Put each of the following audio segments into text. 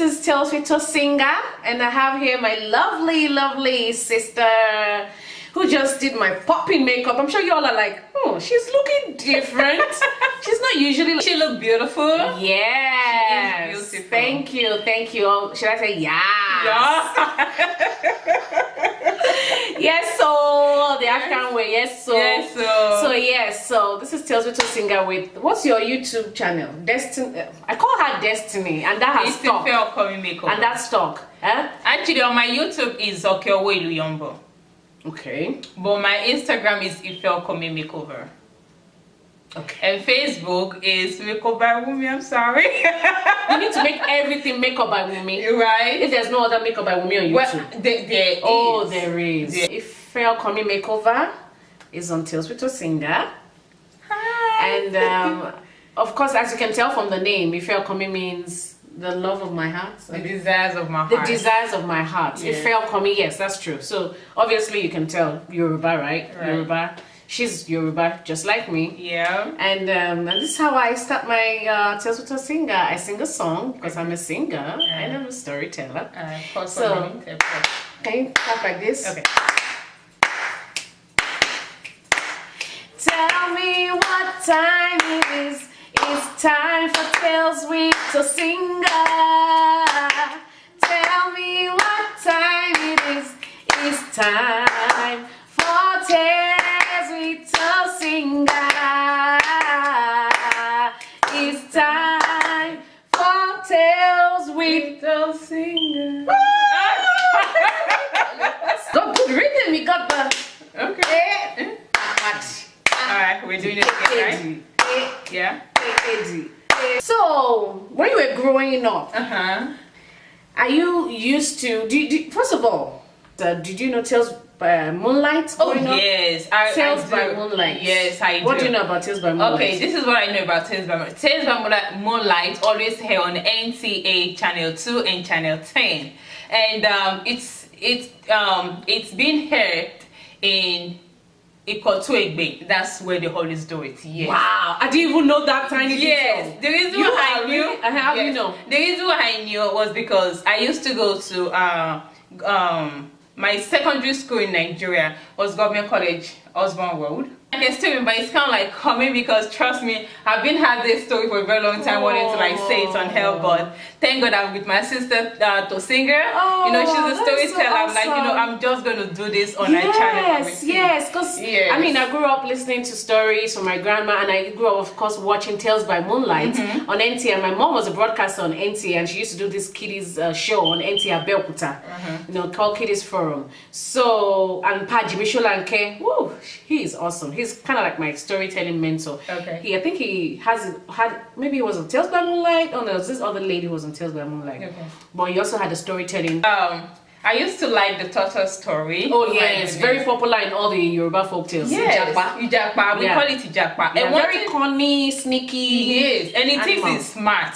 this is Tales with Tosinger, and I have here my lovely sister who just did my popping makeup. I'm sure you all are like, oh, she's looking different. She's not usually like... She look beautiful. Yes. She is beautiful. Thank you. Oh, should I say yes? Yes, so the African way. Yes, so. Yes, so. So yes, so this is Tales with Tosinger with, what's your YouTube channel? Destiny. I call her Destiny, and that has stuck. And that's stuck. Actually, on my YouTube is Okeowo Iluyombo. Okay. But my Instagram is Ifeokomi Makeover. Okay. And Facebook is Makeup by Wumi. I'm sorry. You need to make everything makeup by Wumi. Right. If there's no other makeup by Wumi on YouTube. Well, there is. Ifeokomi Makeover is on Tales with Tosinger. Hi. And of course, as you can tell from the name, Ifeokomi means the love of my heart. The desires of my heart. The desires of my heart. Yes. Ifeokomi, yes, that's true. So obviously you can tell Yoruba, right? Yoruba. She's Yoruba, just like me. Yeah. And this is how I start my Tales with Tosinger. I sing a song because I'm a singer and I'm a storyteller. So can you clap like this? Okay. Tell me what time it is. It's time for Tales with Tosinger. Tell me what time it is. It's time for Tales with Tosinger. It's time for Tales with Tosinger. Got good rhythm. You got the Okay. Alright, we're doing it again, right? Yeah. So, when you were growing up, are you used to? First of all, did you know Tales by Moonlight? Oh yes, Tales by Moonlight. Yes, I do. What do you know about Tales by Moonlight? Okay, this is what I know about Tales by Moonlight. Tales by Moonlight always here on NTA Channel 2 and Channel 10, and it's been heard in Ikotu. That's where they always do it. Yes. Wow, I didn't even know that tiny Yes, detail. the reason why I knew. How do you know? The reason why I knew was because I used to go to my secondary school in Nigeria was Government College, Osborne Road. I can still remember, it's kind of like coming because trust me, I've been had this story for a very long time, wanting to like say it on her, but thank God I'm with my sister Tosinger. You know, she's a storyteller. So awesome. I'm like, you know, I'm just going to do this on my channel. Yes, because I mean, I grew up listening to stories from my grandma, and I grew up, of course, watching Tales by Moonlight on NTA. And my mom was a broadcaster on NTA, and she used to do this kiddies show on NTA Belkuta, you know, called Kiddies Forum. So, and Jimi Solanke, woo, he is awesome. He's kind of like my storytelling mentor. Okay. I think he had maybe he was on Tales by Moonlight. Oh no, there was this other lady who was on Tales by Moonlight. Okay. But he also had a storytelling. I used to like the tortoise story. Oh yes, very popular in all the Yoruba folktales. Yes, Ijapa. We call it Ijapa. And very cunning, sneaky. Yes, and it is smart.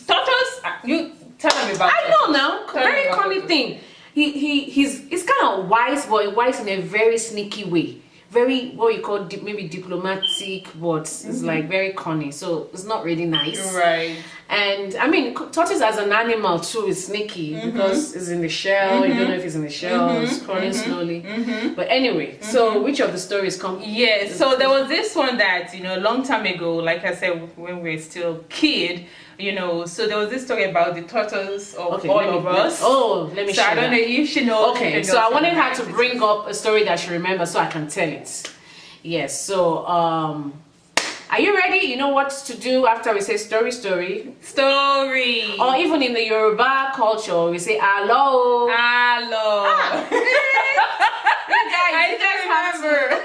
Tortoise, you tell me about. I know now. Very cunning thing. He's kind of wise, but wise in a very sneaky way. Very, what you call maybe diplomatic, but it's like very cunning, so it's not really nice. Right. And I mean, tortoise as an animal too is sneaky because it's in the shell. You don't know if it's in the shell. It's crawling slowly. But anyway, so which of the stories come? Yes. So there was this one that, you know, a long time ago, like I said, when we were still kid. You know, so there was this story about the tortoise of all of us. Oh, let me so share I don't know if she knows. Okay, so I wanted her to bring up a story that she remembers so I can tell it. Yes, so are you ready? You know what to do after we say story? Or even in the Yoruba culture, we say hello. You guys remember.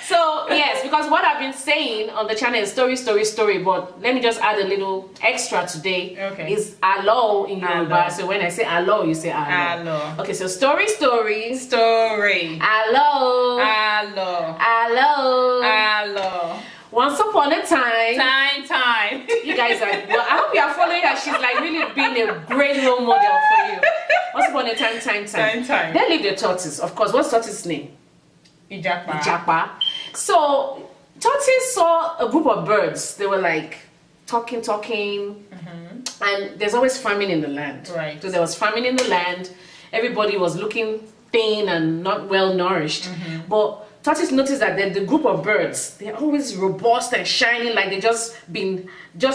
So yes, because what I've been saying on the channel is story, but let me just add a little extra today. Okay. Is hello in Yoruba. So when I say hello, you say hello. Okay, so story. Hello. Once upon a time. You guys are, well, I hope you are following her. She's like really being a great role model for you. Once upon a time. Then leave the tortoise. Of course, what's tortoise's name? Ijapa. So tortoise saw a group of birds. They were like talking. And there's always famine in the land. Right. So there was famine in the land. Everybody was looking thin and not well nourished. But tortoise noticed that the group of birds, they're always robust and shining, like they just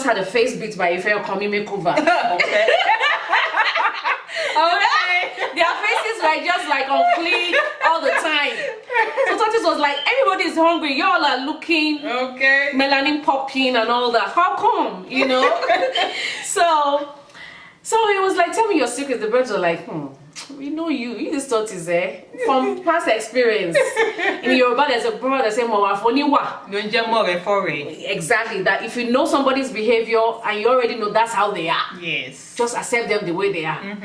had a face beat by a fair coming makeover. Okay. Their faces were just like on fleek all the time. So tortoise was like, everybody is hungry. Y'all are looking melanin popping and all that. How come? You know? So he was like, tell me your secrets. The birds were like, we know you this tortoise, from past experience. In Yoruba, there's a proverb that says, exactly, that if you know somebody's behavior and you already know that's how they are, yes, just accept them the way they are.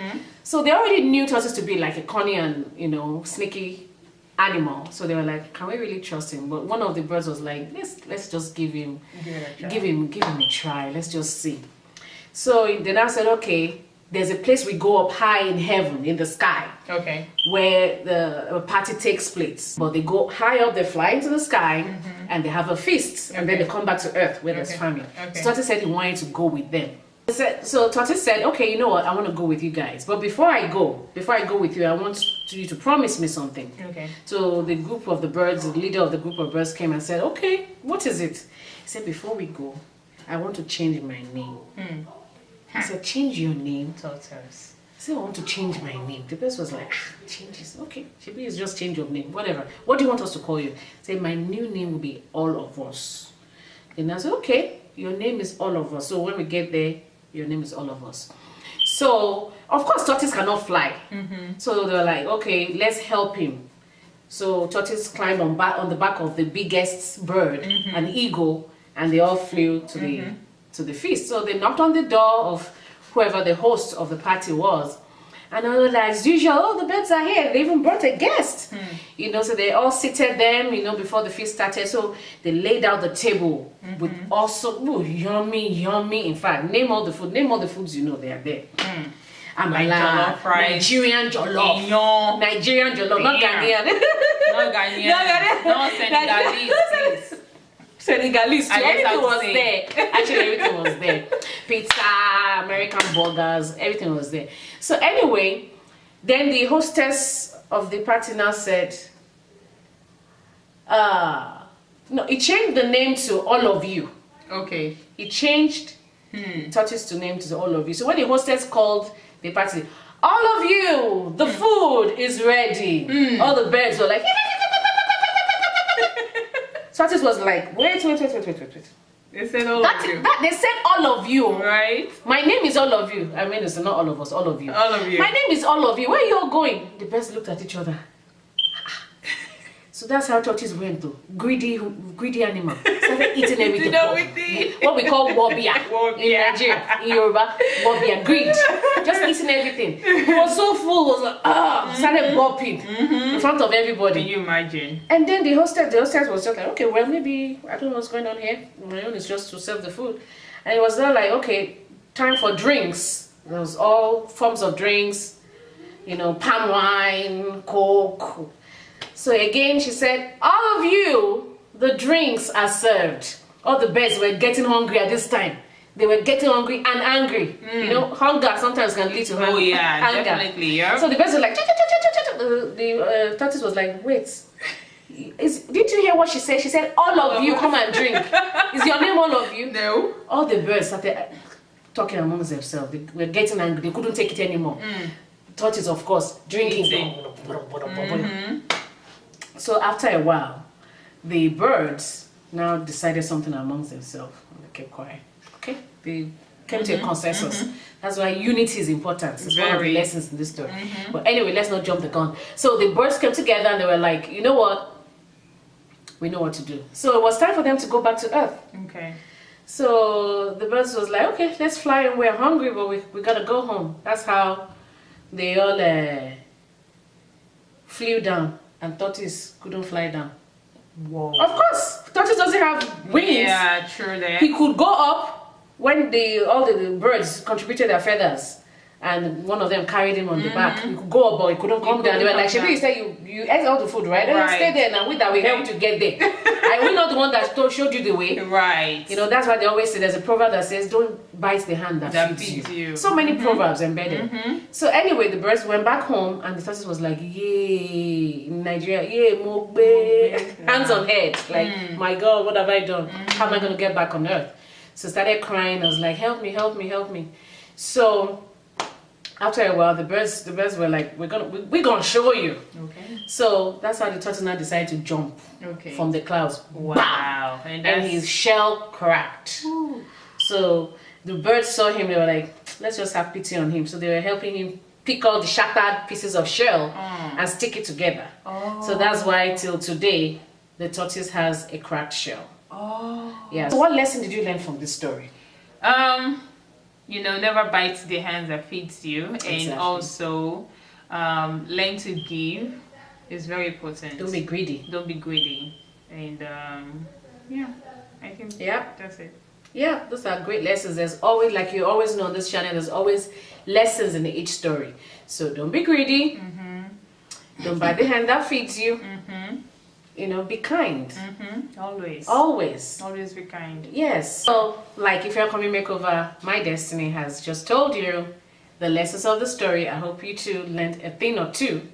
So they already knew tortoise to be like a cunning and, you know, sneaky animal. So they were like, can we really trust him? But one of the birds was like, let's just give him a try. Let's just see. So they now said, okay, there's a place we go up high in heaven, in the sky, where the party takes place. But they go high up, they fly into the sky, and they have a feast, and then they come back to earth where there's famine. So Tortoise said he wanted to go with them. So Tortoise said, okay, you know what, I want to go with you guys. But before I go with you, I want you to promise me something. So the group of the birds, the leader of the group of birds came and said, okay, what is it? He said, before we go, I want to change my name. He said, change your name, Tortoise. I said, I want to change my name. The person was like, change it. Okay, it's just change your name, whatever. What do you want us to call you? Say, my new name will be All of Us. Then I said, okay, your name is All of Us. So when we get there, your name is All of Us. So, of course, Tortoise cannot fly. So they were like, okay, let's help him. So Tortoise climbed on the back of the biggest bird, an eagle, and they all flew to the feast. So they knocked on the door of whoever the host of the party was, and they were like, as usual, oh, the birds are here. They even brought a guest. You know, so they all seated them, you know, before the feast started. So they laid out the table with also yummy. In fact, name all the foods you know, they are there. Amala, Nigerian jollof, not Ghanaian. Not Senegalese. Senegalese too. Everything was there. Actually, everything was there. Pizza, American burgers, everything was there. So anyway, then the hostess of the party now said, no, he changed the name to All of You. Okay. He changed Tortoise to name to All of You. So when the hostess called the party, all of you, the food is ready. All the birds were like, Tortoise was like, wait. They said all of you. They said all of you. Right. My name is All of You. I mean, it's not all of us, all of you. All of you. My name is All of You. Where are you all going? The birds looked at each other. So that's how Tortoise went to. Greedy animal. Started eating everything. What we call wobia in Nigeria, in Yoruba. Wobia, greed. Just eating everything. He was so full, was like, started bopping in front of everybody. Can you imagine? And then the hostess was just like, okay, well, maybe, I don't know what's going on here. My own is just to serve the food. And it was then like, okay, time for drinks. There was all forms of drinks, you know, palm wine, Coke. So again, she said, all of you, the drinks are served. All the birds were getting hungry at this time. They were getting hungry and angry. You know, hunger sometimes can lead to hunger. Oh yeah, anger. Definitely, yeah. So the birds were like, the tortoise was like, wait. Did you hear what she said? She said, all of you come and drink. Is your name All of You? No. All the birds started talking amongst themselves. They were getting angry. They couldn't take it anymore. Tortoise, of course, drinking. So after a while, the birds now decided something amongst themselves. They kept quiet. Okay? They came to a consensus. That's why unity is important. It's one of the lessons in this story. But anyway, let's not jump the gun. So the birds came together and they were like, you know what? We know what to do. So it was time for them to go back to Earth. Okay. So the birds was like, okay, let's fly, and we're hungry, but we gotta go home. That's how they all flew down. And Tortoise couldn't fly down. Whoa. Of course, Tortoise doesn't have wings. Yeah, true that. He could go up when all the birds contributed their feathers. and one of them carried him on the back. You could go up, but he couldn't come down. They were like, Shebi, you said you ate all the food, right? Then stay there now. We that we helped you get there. And we're not the one that showed you the way. Right. You know, that's why they always say there's a proverb that says, don't bite the hand that feeds you. So many proverbs embedded. So anyway, the birds went back home, and the tortoise was like, yay, in Nigeria, yay, mogbe. Hands on head. Like, my God, what have I done? How am I going to get back on earth? So started crying. I was like, help me, help me, help me. So after a while, the birds were like, we're gonna show you. Okay. So that's how the tortoise now decided to jump from the clouds. Wow. And his shell cracked. Ooh. So the birds saw him. They were like, let's just have pity on him. So they were helping him pick all the shattered pieces of shell and stick it together. So that's why till today the tortoise has a cracked shell. Yeah. So what lesson did you learn from this story? You know, never bite the hand that feeds you, and also learn to give is very important. Don't be greedy. Don't be greedy, and yeah, I think that's it. Yeah, those are great lessons. There's always, like you always know on this channel, there's always lessons in each story. So don't be greedy. Don't bite the hand that feeds you. You know, be kind. Always be kind. Yes. So, like, if you're coming makeover, my destiny has just told you the lessons of the story. I hope you too learned a thing or two.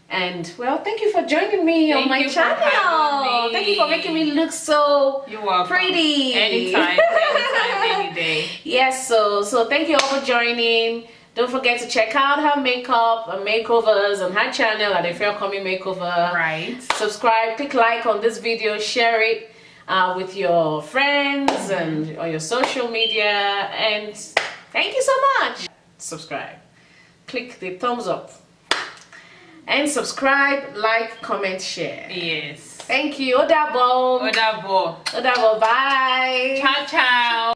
And well, thank you for joining me on my channel. Thank you for making me look so pretty. Anytime, any day. Yes. So thank you all for joining. Don't forget to check out her makeup and makeovers on her channel at If You're Coming Makeover. Right. Subscribe, click like on this video, share it with your friends and on your social media. And thank you so much. Subscribe. Click the thumbs up. And subscribe, like, comment, share. Yes. Thank you. Odabo. Odabo. Odabo. Bye. Ciao, ciao.